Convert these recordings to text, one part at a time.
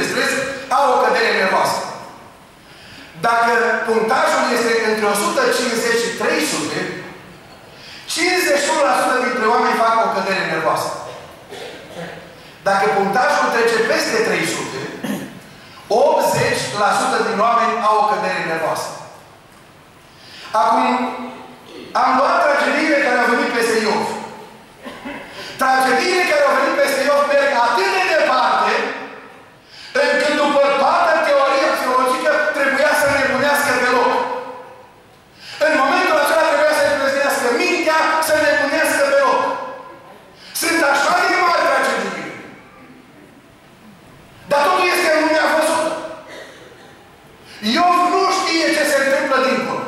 stres, au o cădere nervoasă. Dacă punctajul este între 150 și 300, 51% dintre oameni fac o cădere nervoasă. Dacă punctajul trece peste 300, 80% din oameni au o cădere nervoasă. Acum, am luat tragediile care au venit peste Iov. Tragediile care au venit peste Iov merg atât de departe, încât după toată teoria psihologică trebuia să nebunească pe loc. În momentul acela trebuia să nebunească mintea, să nebunească pe loc. Sunt așa de mari tragedii. Dar totul este în lumea văzută. Iov nu știe ce se întâmplă dincolo.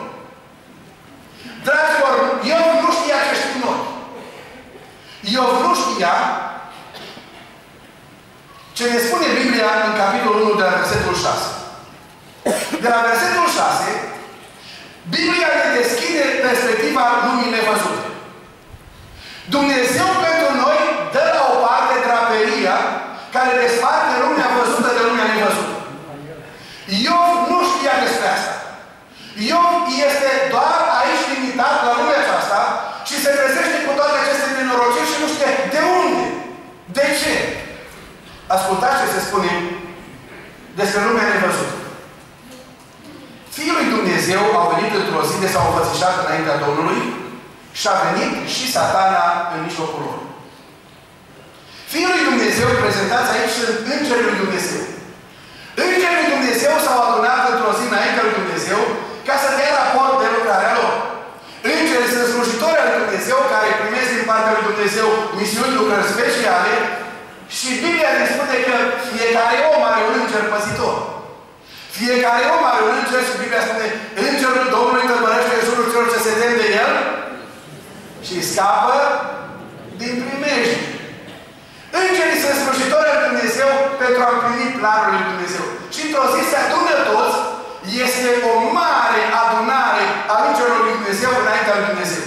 Dragilor, Iov nu știa ce știm noi. Iov nu știa ce ne spune Biblia în capitolul 1 de la versetul 6. De la versetul 6, Biblia ne deschide perspectiva lumii nevăzute. Dumnezeu pentru noi dă la o parte draperia care desparte lumea văzută de lumea nevăzută. Iov nu știa despre asta. Iov este doar aici limitat la lumea aceasta și se trezește cu toate aceste nenorociri și nu știe de unde. De ce? Ascultați ce se spune despre lumea nevăzută. Fiul lui Dumnezeu a venit într-o zi de s-a înfățișat înaintea Domnului și a venit și Satana în mijlocul lor. Fiul lui Dumnezeu, prezentați aici, sunt Îngerii lui Dumnezeu. Îngerii lui Dumnezeu s-au adunat într-o zi înaintea lui Dumnezeu ca să dea raport de lucrarea lor. Îngerii sunt slujitori al lui Dumnezeu care primesc din partea lui Dumnezeu misiuni, lucrări speciale și Biblia ne spune că fiecare om are un înger păzitor. Fiecare om are un înger și Biblia spune Îngerul Domnului tărbărește în jurul celor ce se tem de el și scapă din primejdii. Îngerii sunt slujitori al lui Dumnezeu pentru a împlini planul lui Dumnezeu. Și într-o zi se adună toți, este o mare adunare a îngerilor lui Dumnezeu înaintea lui Dumnezeu.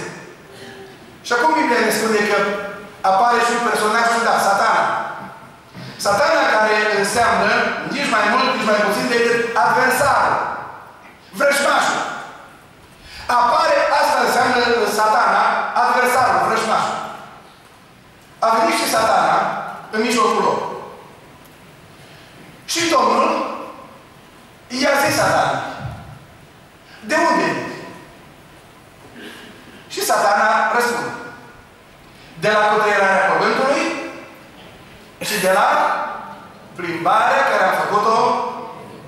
Și acum Biblia ne spune că apare și un personaj ciudat, Satana. Satana care înseamnă nici mai mult, nici mai puțin decât adversarul, vrăjmașul. Apare, asta înseamnă Satana, adversarul, vrăjmașul. A venit și Satana în mijlocul lor. Și Domnul i-a zis Satana, de unde ești? Și Satana răspunde, de la cutreierarea pământului și de la plimbarea care am făcut-o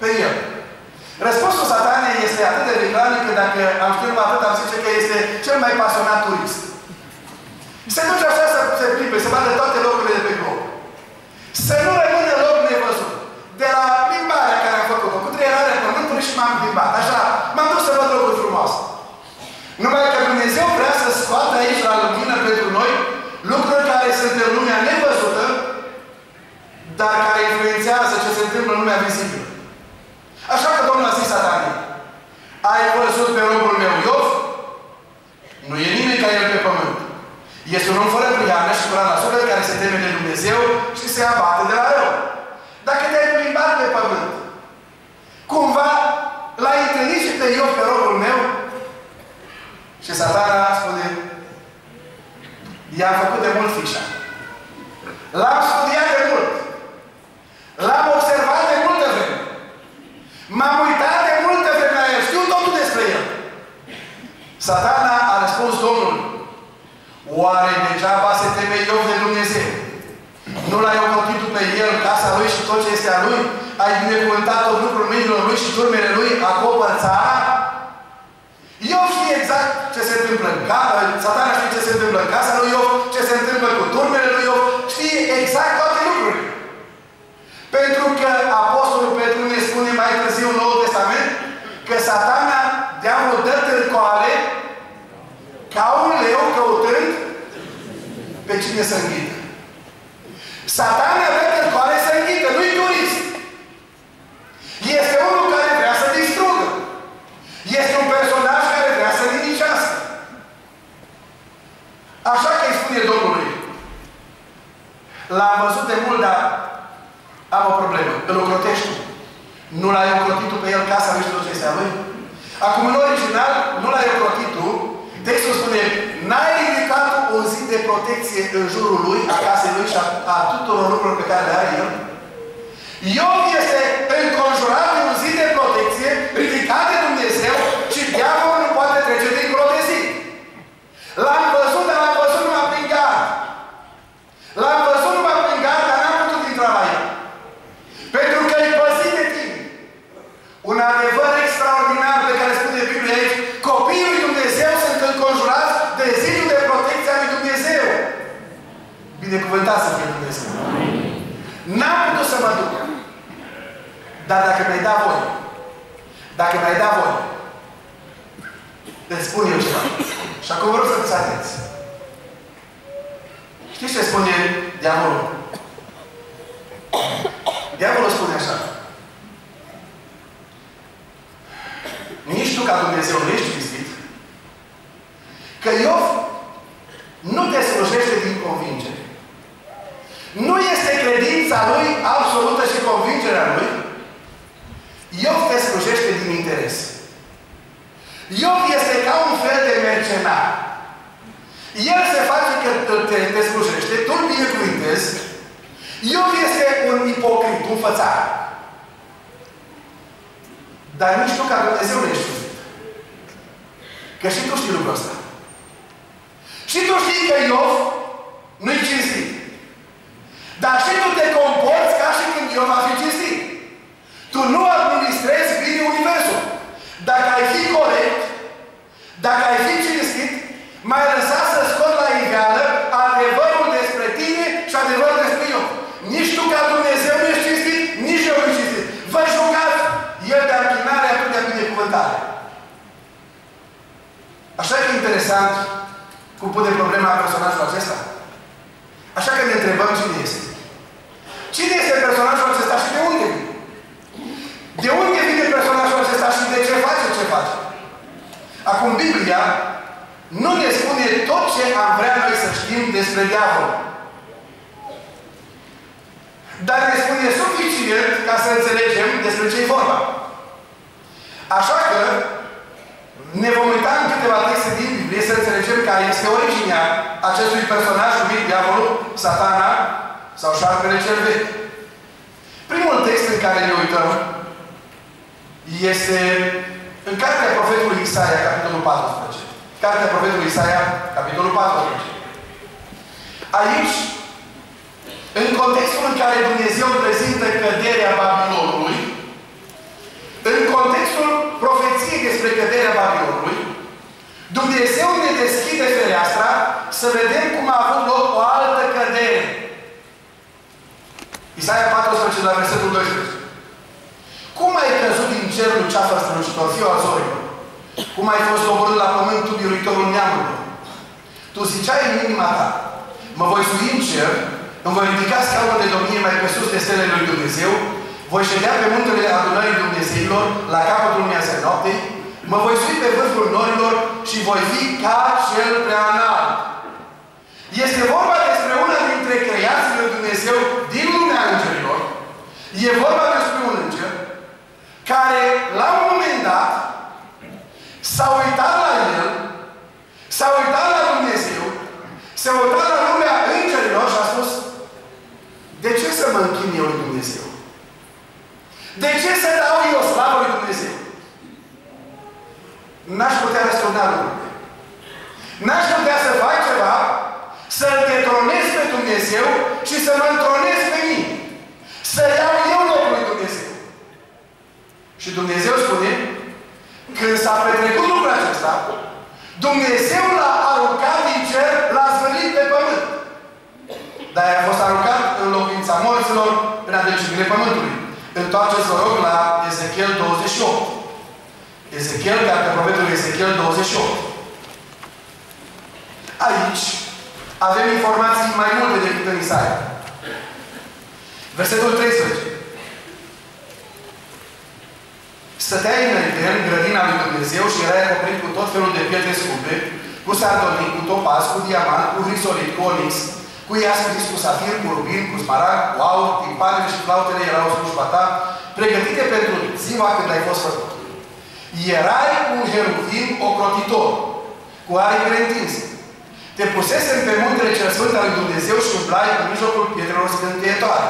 pe el. Răspunsul Satanei este atât de reclam că dacă am știut atât, am zice că este cel mai pasionat turist. Se duce așa să se plimbe, să vadă toate locurile de pe glob. Să nu rămână loc nevăzut. De la plimbarea care am făcut-o, cu treierarea pământului și m-am plimbat. Așa, m-am dus să văd locuri frumoase. Numai că Dumnezeu vrea să scoată aici la lumină pentru noi lucruri care sunt în lumea nevăzută, dar care influențează ce se întâmplă în lumea vizibilă. Așa că Domnul a zis Satanei, ai văzut pe robul meu Iov? Nu e nimeni ca el pe pământ. Este un om fără prihană și curat la suflet care se teme de Dumnezeu și se abate de la rău. Dacă te-ai plimbat pe pământ, cumva l-ai întâlnit și pe Iov, pe robul meu? Și Satana spune, i-am făcut de mult fișa. L-am studiat de mult. L-am observat de multă vreme. M-am uitat de multă vreme la el. Știu totul despre el. Satana a răspuns Domnului, oare degeaba se teme Iov de Dumnezeu? Nu l-ai ocrotit tu pe el, casa lui și tot ce este a lui? Ai binecuvântat tot lucrul mâinilor lui și turmele lui acopăr țara? Iov știe exact ce se întâmplă în casa, Satana știe ce se întâmplă în casa lui Iov, ce se întâmplă cu turmele lui Iov, știe exact toate lucrurile. Pentru că Apostolul Petru ne spune mai târziu în Noul Testament că Satana, diavolul, dă târcoale ca un leu căutând pe cine să înghită. Satana dă târcoale să înghită, nu-i turist. Este unul care vrea să distrugă. Este un personaj care vrea să nimicească. Așa că îi spune Domnului, l-am văzut de mult, dar am o problemă. Îl ocrotesc ocrotești tu? Nu l-ai ocrotit tu pe el casa lui și tot lui? Acum, în original, nu l-ai ocrotit tu. Textul spune, n-ai ridicat o zi de protecție în jurul lui, a casei lui și a tuturor lucrurilor pe care le are el. Iov este înconjurat de o zi de protecție ridicat de Dumnezeu și diavolul nu poate trece dincolo de zi. L-am văzut, dar l-am văzut numai prin gard. L-am văzut numai prin gard, dar n-am putut intra la el. Pentru că e păzit de tine. Un adevăr extraordinar pe care spune Biblia aici, copiii lui Dumnezeu sunt înconjurați de zidul de protecție a lui Dumnezeu. Binecuvântat să fie Dumnezeu. N-am putut să mă duc. Dar dacă mi-ai dat voie, îți spun eu ceva. Și acum vreau să fiți atenți. Știți ce spune diavolul? Diavolul spune așa. Nici tu ca Dumnezeu nu ești cinstit, că Iov nu te slujește din convingere. Nu este credința lui absolută și convingerea lui. Iov te slujește din interes. Iov este ca un fel de mercenar. El se face că te slujește, tu îl binecuvintezi. Iov este un ipocrit, un fățar. Dar nici tu ca Dumnezeu nu ești cinstit. Că și tu știi lucrul ăsta. Și tu știi că Iov nu-i cinstit. Dar și tu te comporți ca și când Iov va fi cinstit. Tu nu administrezi bine universul. Dacă ai fi corect, dacă ai fi cinstit, mai lăsa să scot la iveală adevărul despre tine și adevărul despre Iov. Nici tu ca Dumnezeu nu ești cinstit, nici eu nu ești cinstit. Vă jucați el de închinare atât de binecuvântare. Așa că e interesant cum pune problema personajul acesta. Așa că ne întrebăm cine este. Cine este personajul acesta și de unde vine? De unde vine personajul acesta și de ce face ce face? Acum Biblia nu ne spune tot ce am vrea noi să știm despre diavol. Dar ne spune suficient ca să înțelegem despre ce e vorba. Așa că ne vom uita în câteva texte din Biblie să înțelegem care este originea acestui personaj numit diavolul, Satana sau șarpele cel vechi. Primul text în care ne uităm este în cartea profetului Isaia, capitolul 14. Cartea profetului Isaia, capitolul 14. Aici, în contextul în care Dumnezeu prezintă căderea Babilonului, în contextul profeției despre căderea Babilonului, Dumnezeu ne deschide fereastra să vedem cum a avut loc o altă cădere. Isaia 14, la versetul 12. Cum ai căzut din cerul ceafă strălucitor, fiu al zorilor? Cum ai fost coborât la pământ, tu biruitorul neamurilor? Tu ziceai în inima ta, mă voi sui în cer, îmi voi ridica scaunul de domnie mai pe sus de stelele lui Dumnezeu, voi ședea pe muntele adunării Dumnezeilor, la capătul miazei noaptei, mă voi sui pe vârful norilor și voi fi ca cel prea înalt. Este vorba despre una dintre creațiile lui Dumnezeu din lumea îngerilor. E vorba despre un înger care, la un moment dat, s-a uitat la el, s-a uitat la Dumnezeu, s-a uitat la lumea îngerilor și a spus: de ce să mă închin eu lui Dumnezeu? De ce să dau eu slavă lui Dumnezeu? N-aș putea răspunde lucrurile. N-aș putea să fac ceva, să-L detronez pe Dumnezeu și să mă întronez pe mine. Să iau eu locul lui Dumnezeu. Și Dumnezeu spune, când s-a petrecut lucrul acesta, Dumnezeu l-a aruncat din cer, l-a zvârlit pe pământ. Dar a fost aruncat în locuința morților, în adâncimile pământului. Întoarceți-vă rog la Ezechiel 28. Ezechiel, cartea profetului Ezechiel 28. Aici avem informații mai multe decât în Isaia. Versetul 13. Stăteai înainte în grădina lui Dumnezeu și erai acoperit cu tot felul de pietre scumpe, cu sardonic, cu topaz, cu diamant, cu hrisolit, cu onix, cu iaspis, cu safir, cu rubin, cu smaragd, cu aur, timpanele și flautele erau slujba ta, pregătite pentru ziua când ai fost făcut. Erai un heruvim ocrotitor, cu aripile întinse. Te pusesem pe muntele cel sfânt al lui Dumnezeu și umblai în mijlocul pietrelor scânteietoare.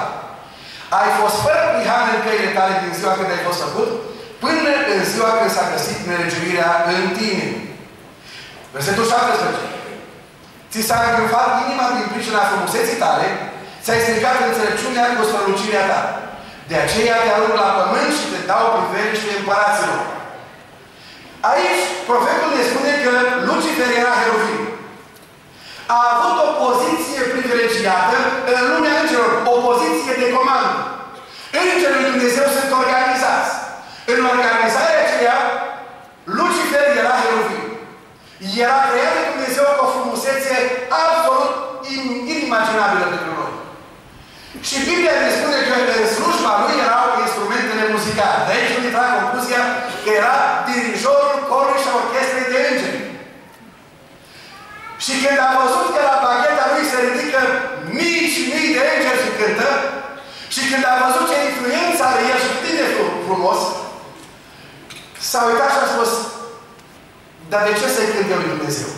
Ai fost fără prihană în căile tale din ziua când ai fost făcut, până în ziua când s-a găsit nelegiuirea în tine. Versetul 17. Ți s-a îngânfat inima din pricina frumuseții tale, ți-ai stricat înțelepciunea cu strălucirea ta. De aceea te arunc la pământ și te dau priveliște împăraților. Aici, profetul ne spune că Lucifer era heruvim. A avut o poziție privilegiată în lumea îngerilor, o poziție de comandă. Îngerii lui Dumnezeu sunt organizați. În organizarea aceea, Lucifer era heruvim. Era creat de Dumnezeu cu o frumusețe absolut inimaginabilă pentru noi. Și Biblia ne spune că în slujba lui erau instrumentele muzicale. De aici unde trag concluzia că era dirijorul corului și a orchestrei de îngeri. Și când a văzut că la bagheta lui se ridică mii și mii de îngeri și cântă, și când a văzut ce influență are el și cât de frumos, s-a uitat și a spus: dar de ce să-i cânt eu lui Dumnezeu?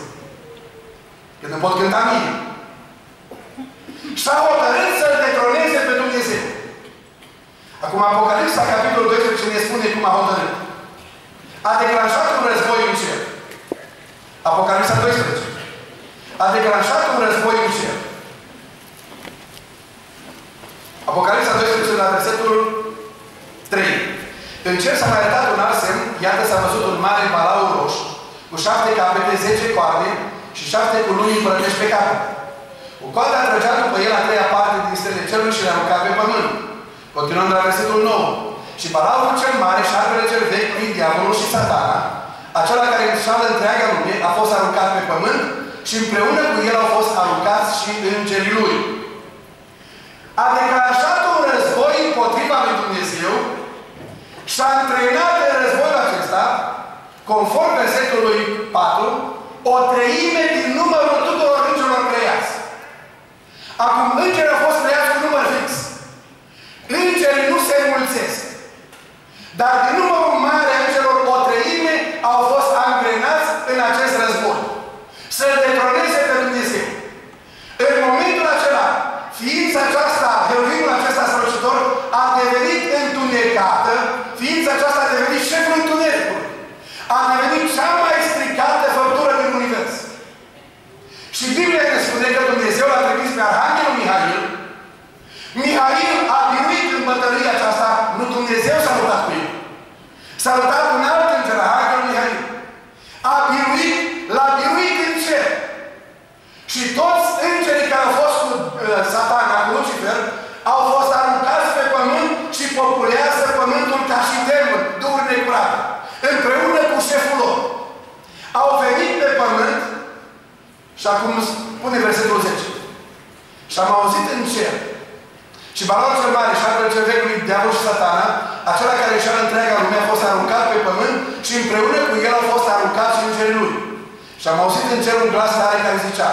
Că nu pot cânta mie. Și a hotărât să-L detroneze pe Dumnezeu. Acum Apocalipsa, capitolul 12, ne spune cum a hotărât. A declanșat un război în cer. Apocalipsa 12. A declanșat un război în cer. Apocalipsa 12, la versetul 3. În cer s-a mai arătat un alt semn, iată s-a văzut un mare balaur roșu, cu 7 capete, 10 coarne și 7 culuni împărătești pe capete. Cu coada trăgea după el a treia parte din stelele cerului și le arunca pe pământ. Continuând la versetul 9. Și balaurul cel mare, șarpele cel vechi, prin diavolul și satana, acela care înșală întreaga lume, a fost aruncat pe pământ și împreună cu el au fost aruncați și îngerii lui. A declanșat un război împotriva lui Dumnezeu și a antrenat în războiul acesta, conform versetului 4, o treime din numărul tuturor îngerilor creați. Acum, îngerii au fost creați cu număr fix. Îngerii nu se înmulțesc. Dar din numărul mare a îngerilor, o treime au fost angrenați în acest război. Să-L detroneze pe Dumnezeu. În momentul acela, ființa aceasta, heruvimul acesta strălucitor, a devenit întunecată, ființa aceasta a devenit șeful întunericului. A devenit cea mai stricată făptură din univers. Și Biblia ne spune că Dumnezeu l-a trimis pe Arhanghelul Mihail. Mihail a biruit în bătălia aceasta, nu Dumnezeu s-a luptat cu el. S-a luptat cu un alt înger, Arhanghelul Mihail. A biruit, l-a biruit în cer. Și toți îngerii care au fost cu Satana, cu Lucifer, au fost aruncați pe pământ și populează pământul ca și demon, duhuri necurate, împreună cu șeful lor. Au venit pe pământ și acum spune versetul 10. Și am auzit în cer. Și balaurul cel mare, șarpele cel vechi lui diavol și satana, acela care înșală întreaga lume, a fost aruncat pe pământ și împreună cu el au fost aruncați și îngerii lui. Și am auzit în cer un glas tare care zicea: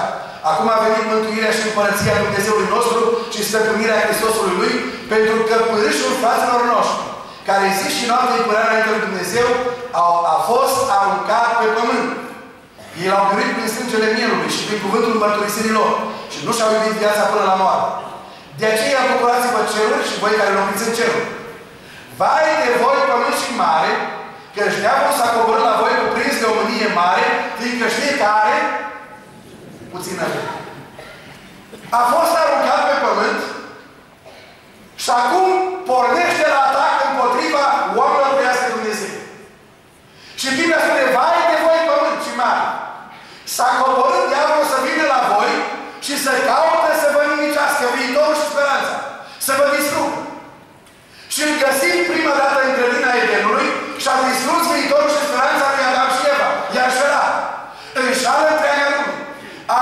acum a venit mântuirea și împărăția Dumnezeului nostru și stăpânirea Hristosului Lui, pentru că pârâșul fraților noștri, care zi și noapte îi părea înainte lui Dumnezeu, a fost aruncat pe pământ. Ei l-au biruit prin sângele mielului și prin cuvântul mărturisirii lor și nu și-au iubit viața până la moarte. De aceea bucurați-vă ceruri și voi care locuiți în ceruri. Vai de voi, pământ și mare, căci diavolul s-a coborât la voi cuprins de o mânie mare, fiindcă știe că are puțină vreme. A fost aruncat pe pământ și acum pornește la atac împotriva oamenilor creați de Dumnezeu. Și Biblia spune: vai de voi, pământ și mare! S-a coborât diavolul să vină la voi și să caute să vă nimicească viitorul și speranța. Să vă distrugă. Și îl găsim prima dată în grădina Edenului și a distrus viitorul și speranța lui Adam și Eva. I-a înșelat. Înșală întreaga lume.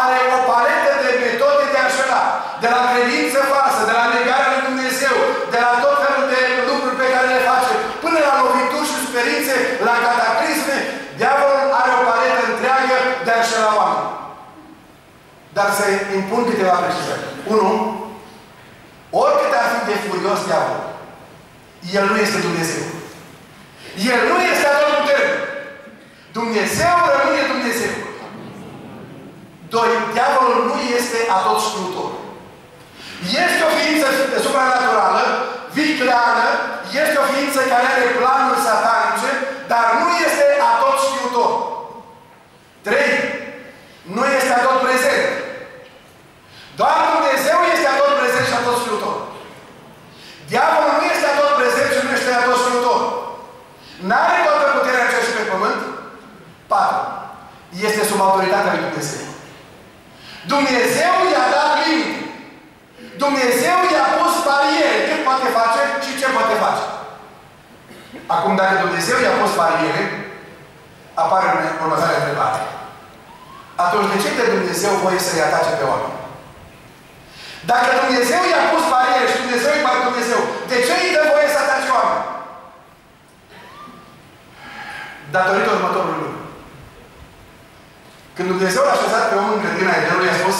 Are o paletă de metode de a înșela. De la credință falsă, de la negarea lui Dumnezeu, de la tot felul de lucruri pe care le face, până la lovituri și suferințe, la cataclisme, diavolul are o paletă întreagă de a înșela oameni. Dar să impun câteva precizări. 1. Oricât ar fi de furios diavolul, El nu este Dumnezeu. El nu este atotputernic. Dumnezeu rămâne Dumnezeu. 2. Diavolul nu este atotștiutor. Este o ființă supranaturală, vicleană, este o ființă care are planuri satanice, dar nu este atotștiutor. 3. Nu este atot prezent. Doar Dumnezeu este atot prezent și atot știutor. Diavolul nu este atot prezent și nu este atot știutor. N-are toată puterea în cer și pe pământ. 4. Este sub autoritatea lui Dumnezeu. Dumnezeu i-a dat limite. Dumnezeu i-a pus bariere. Cât poate face și ce poate face. Acum, dacă Dumnezeu i-a pus bariere, apare următoarea întrebare. Atunci, de ce de Dumnezeu voie să-i atace pe oameni? Dacă Dumnezeu i-a pus bariere și Dumnezeu e mai Dumnezeu, de ce îi dă voie să atace oameni? Datorită următorului lucru. Când Dumnezeu l-a așezat pe om în grădina Edenului, i-a spus: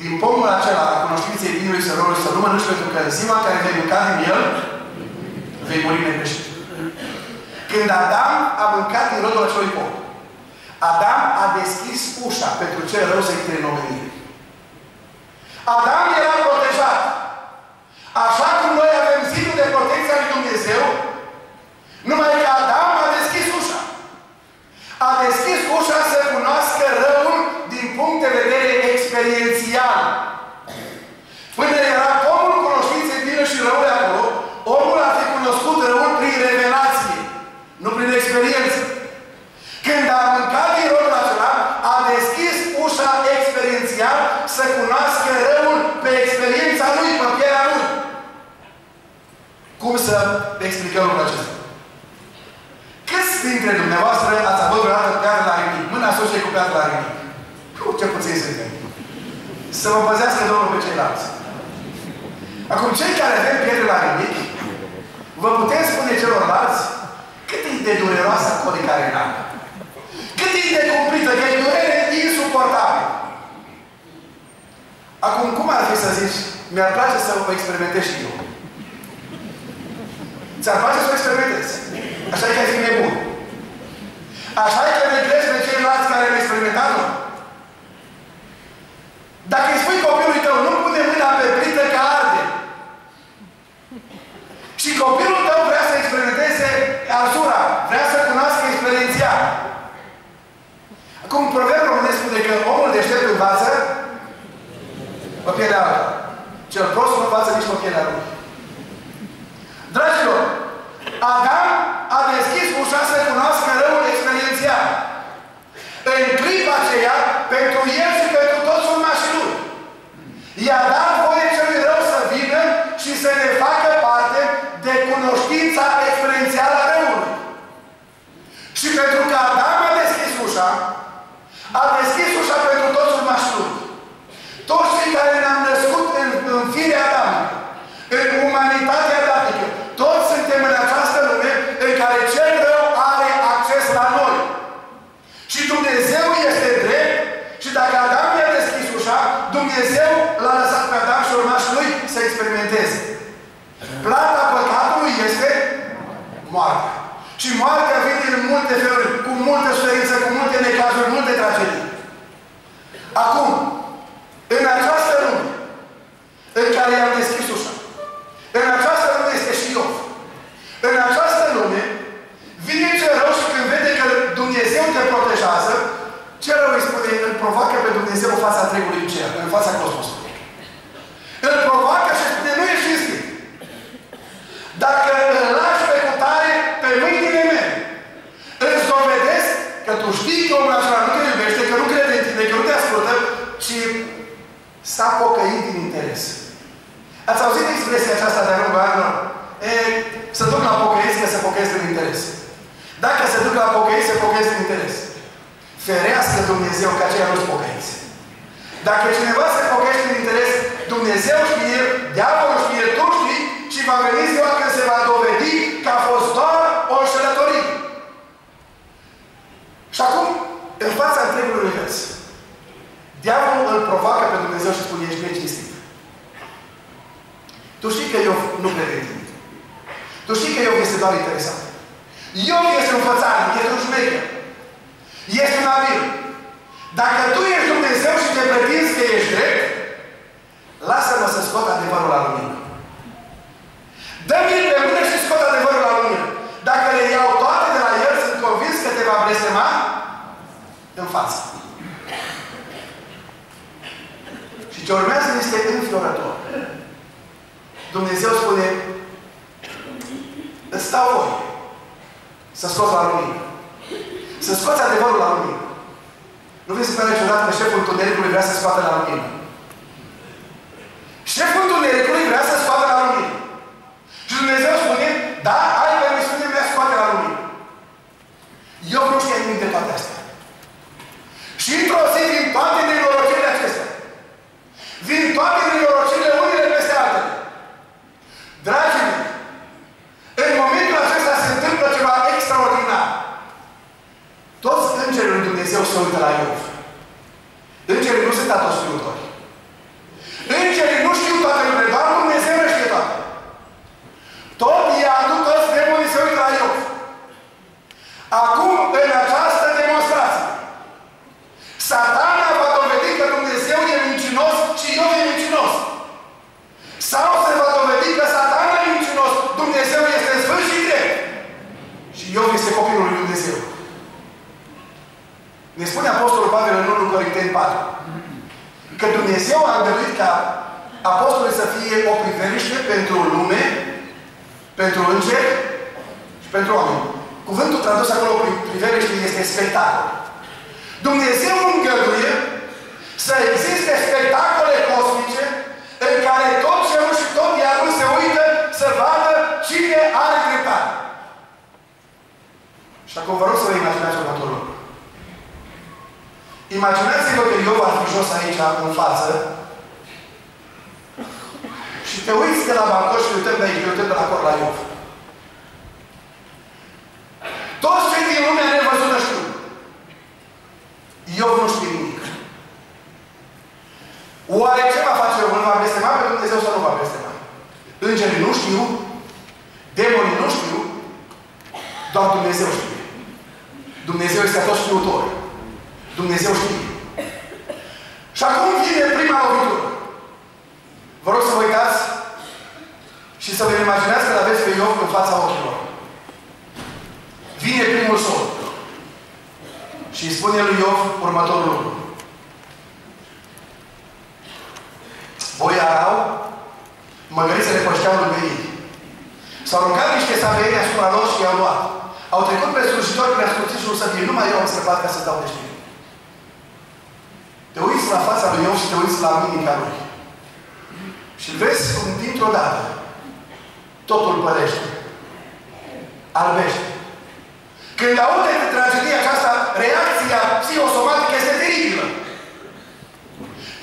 din pomul acela a cunoștinței binului și răului să nu mănânci, pentru că în ziua în care vei mânca din el, vei muri negreșit. Când Adam a mâncat din rodul acelui pom, Adam a deschis ușa pentru cel rău să intre în omenire. Adam era protejat. Așa cum noi avem zidul de protecție al lui Dumnezeu, numai că Adam a deschis ușa. A deschis ușa să cunoască răul din punct de vedere experiențial. Până era pomul cunoștinței bine și răul acolo, omul a fi cunoscut răul prin revelație, nu prin experiență. Când a mâncat din rodul acela, a deschis ușa experiențial să cunoască răul pe experiența lui, pe pielea lui. Cum să explicăm lucrul acesta? Câți dintre dumneavoastră ați avut vreodată piatră la rinic? Mâna sus și cu piatră la rinic. Ce puțin suntem. Să vă păzească Domnul pe ceilalți. Acum, cei care avem pietre la rinic, vă putem spune celorlalți cât e de dureroasă codica renală. Cât e de cumplită, că e durere insuportabilă. Acum, cum ar fi să zici, mi-ar place să o experimentez și eu? Ți-ar place să o experimentezi? Așa e că ai fi nebun. Așa e că regrezi pe ceilalți care au experimentat-o? Dacă îi spui copilului tău, nu pune mâna pe plită că arde. Și copilul tău vrea să experimenteze arsura, vrea să cunoască experiențial. Acum, proverbul românesc spune că omul deștept învață pe pielea altă. Cel prost nu învață nici pe pielea lui. Dragilor, Adam a deschis ușa să cunoască răul experiențial. În clipa aceea, pentru el și pentru toți urmașii lui. I-a dat voie celui rău să vină și să ne facă parte de cunoștința experiențială a răului. Și pentru că Adam a deschis ușa, a deschis ușa pentru toți urmașii lui. Toți cei care ne-am născut în firea adamică, în umanitatea adamică, toți suntem în această lume în care cel rău are acces la noi. Și Dumnezeu este drept și dacă Adam i-a deschis ușa, Dumnezeu l-a lăsat pe Adam și urmașii lui să experimenteze. Plata păcatului este moartea. Și moartea vine în multe feluri, cu multă suferință, cu multe necazuri, multe tragedii. Acum, în această lume în care i-am deschis ușa, în această lume este și Iov. În această lume vine cel rău și când vede că Dumnezeu te protejează, cel rău îi spune, îl provoacă pe Dumnezeu în fața întregului cer, în fața cosmosului. Îl provoacă și spune, nu ești cinstit. Dacă îl lași pe cutare, pe mâinile mele, îți dovedesc că tu știi că omul acela nu te iubește, că nu crede în tine, că nu te ascultă, ci s-a pocăit din interes. Ați auzit expresia aceasta de-a lungul anilor? Să duc la pocăiți, că se pocăiesc din interes. Dacă se duc la pocăiți, se pocăiesc din interes. Ferească Dumnezeu că aceia nu-s pocăiți. Dacă cineva se pocăiește din interes, Dumnezeu știe, diavolul știe, tu știi și va veni ziua când se va dovedi că a fost doar o înșelătorie. Și acum, în fața întregului univers, diavolul îl provoacă pe Dumnezeu și spune, ești necinstit. Tu știi că eu nu cred în tine. este doar interesant. Iov este un fățarnic, este un șmecher. Este un abil. Dacă tu ești Dumnezeu și te pretinzi că ești drept, lasă-mă să scot adevărul la lumină. Dă-mi pe mână și scot adevărul la lumină. Dacă le iau toate de la el, sunt convins că te va blestema în față. Și ce urmează este înfiorător. Dumnezeu spune, îți dau voi să scoți la lumină. Să scoți adevărul la lumină. Nu vi se pare ciudat că șeful întunericului vrea să scoată la lumină? Șeful întunericului vrea să scoată la lumină. Și Dumnezeu spune, da, ai permisiune mea, scoate la lumină. Eu nu știu nimic de toate astea. Și într-o zi vin toate nenorocirile acestea. Vin toate nenorocirile unele peste altele. Dragii mei, în momentul acesta se întâmplă ceva extraordinar. Toți îngerii lui Dumnezeu se uită la Iov. Îngerii nu sunt atosfiutori. Îngerii nu știu toate lucrurile, doar Dumnezeu nu știe toate. Tot iadul, toți demonii se uită la Iov. Acum, în această demonstrație, Satana va dovedi că Dumnezeu e mincinos și Iov e mincinos. Sau se va dovedi că Satana e mincinos, Dumnezeu este sfânt și drept. Și Iov este copilul lui Dumnezeu. Ne spune Apostolul Pavel în 1 Corinteni 4 că Dumnezeu a îngăduit ca apostolii să fie o priveliște pentru lume, pentru îngeri și pentru oameni. Cuvântul tradus acolo priveliște este spectacol. Dumnezeu îngăduie să existe spectacole cosmice în care tot cerul și tot iadul se uită să vadă cine are dreptate. Și acum vă rog să vă imaginați următorul lucru. Imaginați-vă că Iov ar fi jos aici, în față, și te uiți de la balcon și uităm de aici, uităm de la acolo la Iov. Toți cei din lumea nevăzută știu. Iov nu știe nimic. Oare ce va face Iov? Îl va blestema pe Dumnezeu sau nu va blestema? Îngerii nu știu, demonii nu știu, doar Dumnezeu știe. Dumnezeu este atotștiutor. Dumnezeu știe. Și acum vine prima lovitură. Vă rog să vă uitați și să vă imaginați că l-aveți pe Iov în fața ochilor. Vine primul sol. Și îi spune lui Iov următorul lucru. Voi arau, măgărițele pășteaului de ei. S-au aruncat niște saveieni asupra lor și i-au luat. Au trecut pe slujitori prin asculțișul săbii. Numai eu am scăpat ca să dau de știri. Te uiți la fața lui Iov și te uiți la mimica lui. Și vezi cum dintr-o dată totul părește. Albește. Când aude de tragedia aceasta, reacția psihosomatică este teribilă.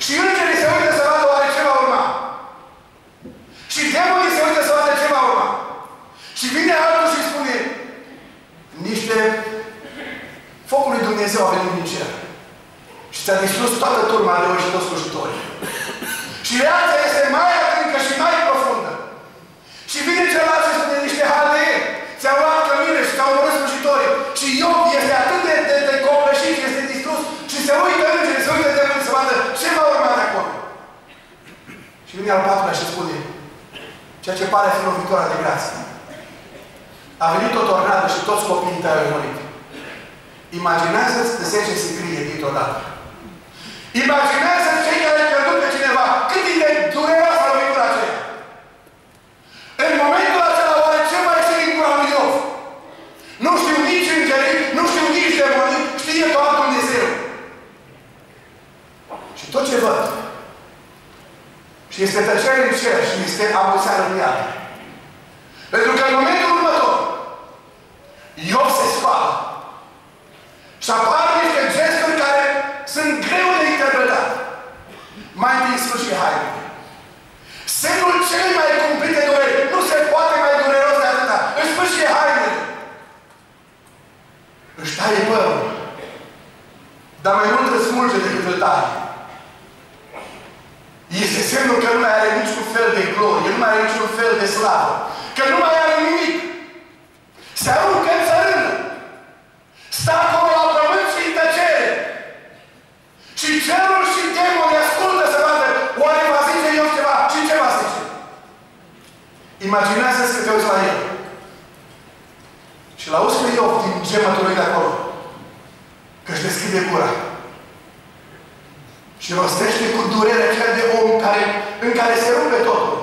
Și îngerii se uită să vadă oare ce va urma. Și demonii se uită să vadă ce va urma. Și vine altul și spune, niște focul lui Dumnezeu a venit din cer. Și ți-a distrus toată turma de oi și toți slujitorii. Și reacția este mai adâncă și mai profundă. Și vine celălalt și spune niște haldei. Ți-au luat cămine și ți-au omorât slujitorii. Și Iov este atât de copleșit și este distrus. Și se uită îngerii, se uită demonii să vadă ce va urma de acolo. Și vine al patrulea și spune ceea ce pare a fi o victoria de grație. A venit o tornadă și toți copiii tăi au murit. Imaginează-ți de 10 sicrie dintr-o dată. Imaginează-ți cei care pierdut pe cineva. Cât e de dureroasă lovitura aceea. În momentul acela, oare ce mai ieși din gura lui Iov? Nu știu nici îngerii, nu știu nici demonii, știe doar Dumnezeu. Și tot ce văd, și este tăcere în cer și este abuseară în iad. Pentru că în momentul următor, Iov se scoală. Și apar niște gesturi care sunt greu de interpretat. Mai întâi sfârșit hainele. Semnul cel mai cumplit de durere. Nu se poate mai dureros de atâta. Își sfârșit hainele. Își taie părul. Dar mai mult îl smulge decât îl taie. Este semnul că nu mai are niciun fel de glorie, nu mai are niciun fel de slavă. Că nu mai are nimic. Și l-auzi pe Iov din gemătul lui de acolo. Că își deschide gura. Și rostește cu durerea aceea de om în care se rupe totul.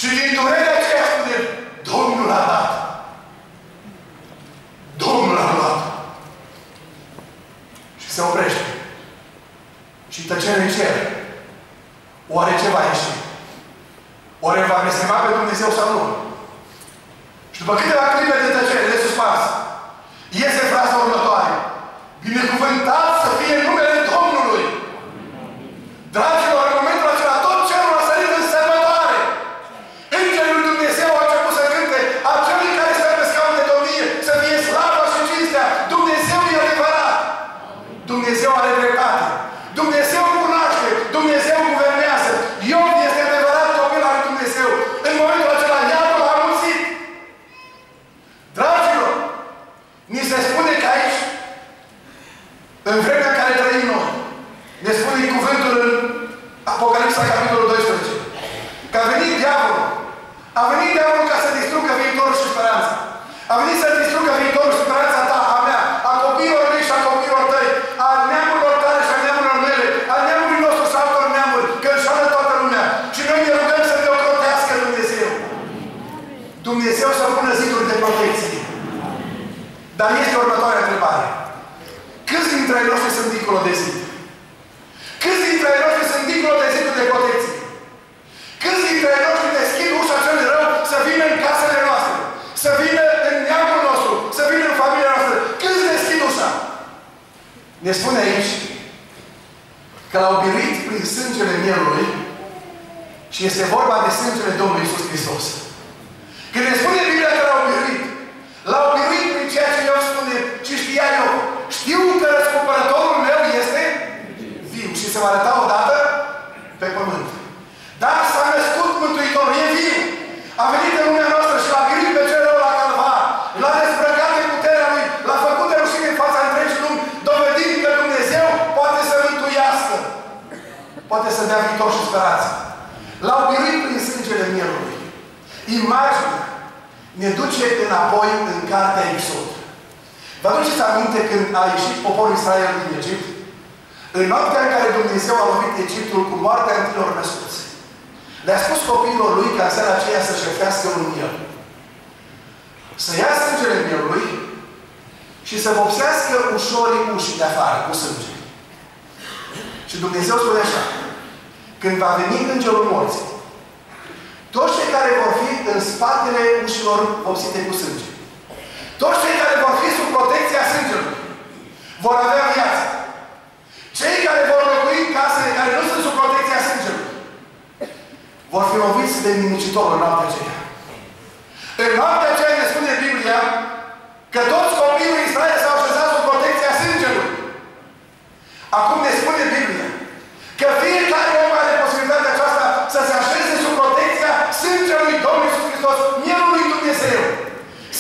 Și din durerea aceea spune, Domnul a dat. Domnul a luat. Și se oprește. Și tăcere în cer. Oare ce va ieși? Oare va blestema pe Dumnezeu sau nu? Și după câteva clipe de tăcere, de suspans, iese fraza următoare. Binecuvântat să fie numele Domnului! Dragilor, în momentul acela, tot cerul a sărit în sărbătoare. Îngerii lui Dumnezeu au început să cânte, acelui care stă pe scaun de domnie, să fie slava și cinstea. Dumnezeu e adevărat. Dumnezeu are dreptate. Dumnezeu cunoaște. Dumnezeu guvernează. Iov este adevărat copil al lui Dumnezeu. În momentul acela, iadul a anunțit. Dragilor, ni se spune că aici, în vremea în care trăim noi, ne spune cuvântul în Apocalipsa, capitolul 12, că a venit diavolul. A venit diavolul ca să distrugă viitorul și speranța. A venit să distrugă viitorul și speranța ta, a mea, a copiilor mei și a copiilor tăi, a neamurilor tale și a neamurilor mele, a neamului nostru și a altor neamuri, că înșală toată lumea. Și noi ne rugăm să ne ocrotească Dumnezeu. Dumnezeu să pună ziduri de protecție. Dar este următoarea întrebare. Câți dintre ei noștri sunt dincolo de zid? Câți dintre ei noștri sunt dincolo de zidul de protecție? Câți dintre ei noștri deschid ușa cel rău să vină în casele noastre? Să vină în neamul nostru? Să vină în familia noastră? Câți deschid ușa? Ne spune aici că l-au biruit prin sângele mielului și este vorba de sângele Domnului Iisus Hristos. Când ne spune Biblia că l-au biruit prin ceea ce eu spune și știa eu. Știu că răscumpărătorul meu este viu și se va arăta odată pe pământ. Dar s-a născut Mântuitorul, e viu. A venit în lumea noastră și l-a biruit pe cel rău la Calvar. L-a dezbrăcat de puterea lui, l-a făcut de rușine în fața întregii lumi, dovedind că Dumnezeu poate să mântuiască. Poate să dea viitor și speranță. L-au biruit prin sângele mielului. Imaginea ne duce înapoi în cartea Exod. Vă aduceți aminte când a ieșit poporul Israel din Egipt? În noaptea în care Dumnezeu a lovit Egiptul cu moartea întâilor născuți, le-a spus copiilor lui ca în seara aceea să șerfească un miel. Să ia sângele mielului și să vopsească ușorii ușii de afară cu sânge. Și Dumnezeu spune așa: când va veni îngerul morții, toți cei care vor fi în spatele ușilor vopsite cu sânge, toți cei care vor fi sub protecția sângelui, vor avea viață. Cei care vor locui în casele care nu sunt sub protecția sângelui, vor fi loviți de nimicitorul în noaptea aceea. În noaptea aceea ne spune Biblia că toți copiii lui Israel s-au așezat sub protecția sângelui. Acum ne spune Biblia că fiecare om are posibilitatea aceasta să se așeze sub protecția sângelui Domnului Iisus Hristos, mielul lui Dumnezeu.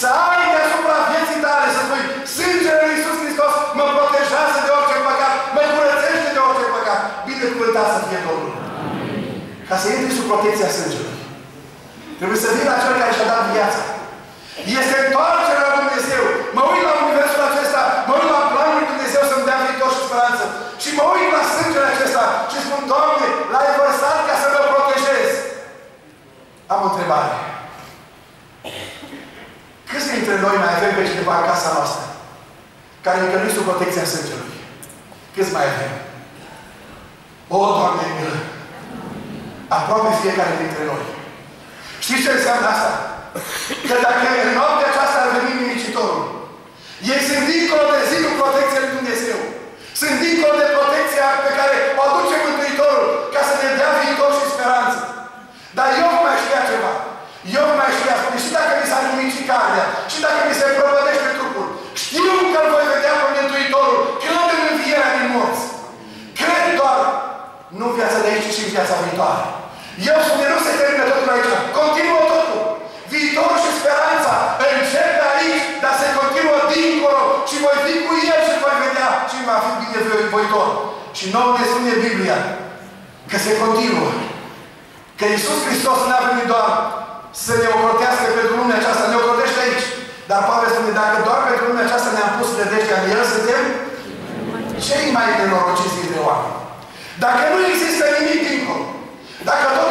Să ai deasupra vieții tale, să spui, sângele lui Iisus Hristos mă protejează de orice păcat, mă curățește de orice păcat. Binecuvântat să fie Domnul. Ca să intri sub protecția sângelui, trebuie să vină acel care și-a dat viața. Este întoarcerea la Dumnezeu. Mă uit la universul acesta, mă uit la planul lui Dumnezeu să-mi dea viitor și speranță. Și mă uit la sângele acesta și spun, Doamne, l-ai vărsat ca să mă protejez. Am o întrebare. Câți dintre noi mai avem pe cineva în casa noastră care încă nu-i sub protecția sângelui? Câți mai avem? O, Doamne, milă! Aproape fiecare dintre noi. Știți ce înseamnă asta? Că dacă în noaptea aceasta ar veni nimicitorul, ei sunt dincolo de zidul protecției lui Dumnezeu. Sunt dincolo de protecția pe care o aduce Mântuitorul ca să ne dea viitor și speranță. Dar eu mai știa ceva. Eu mai știa, spune, și dacă mi s-a nimicit carnea, și dacă mi se prăvădește trupul, știu că îl voi vedea pe Mântuitorul, cred în învierea din morți. Cred doar, nu viața de aici, ci viața viitoare. Eu spune, nu se termină totul aici. Continuă totul. Viitorul și speranța începe aici, dar se continuă dincolo și voi fi cu El și voi vedea și va fi binevoitor. Și nouă ne spune Biblia că se continuă. Că Iisus Hristos n-a venit doar să ne ocrotească pentru lumea aceasta, ne ocrotește aici. Dar Pavel spune, dacă Dacă nu există nimic dincolo, dacă tot